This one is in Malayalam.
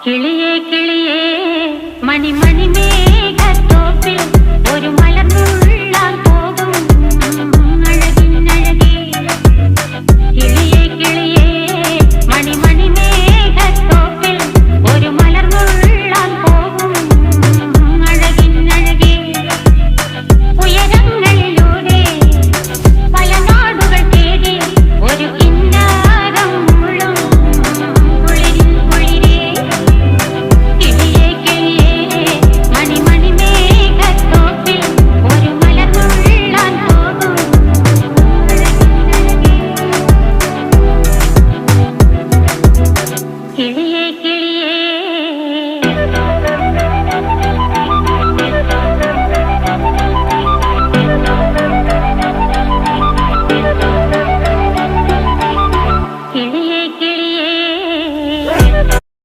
കിളിയേ കിളിയേ മണിമണി മേഘത്തോപ്പിൽ ഒരു മലർന്നുള്ളാൻ പോകും അഴകിനഴകേ. കിളിയേ കിളിയേ മണിമണി മേഘത്തോപ്പിൽ ഒരു മലർന്നുള്ളാൻ പോകും അഴകിനഴകേ. ഉയരങ്ങളിലൂടെ പല നാടുകൾ തേടി ഒരു കിന്നാരം മുഴും കുളിരിൻ കുളിരേ. കിളിയേ കിളിയേ മണിമണി മേഘത്തോപ്പിൽ ഒരു മലർന്നുള്ളാൻ പോകും അഴകിനഴകേ. കിളിയേ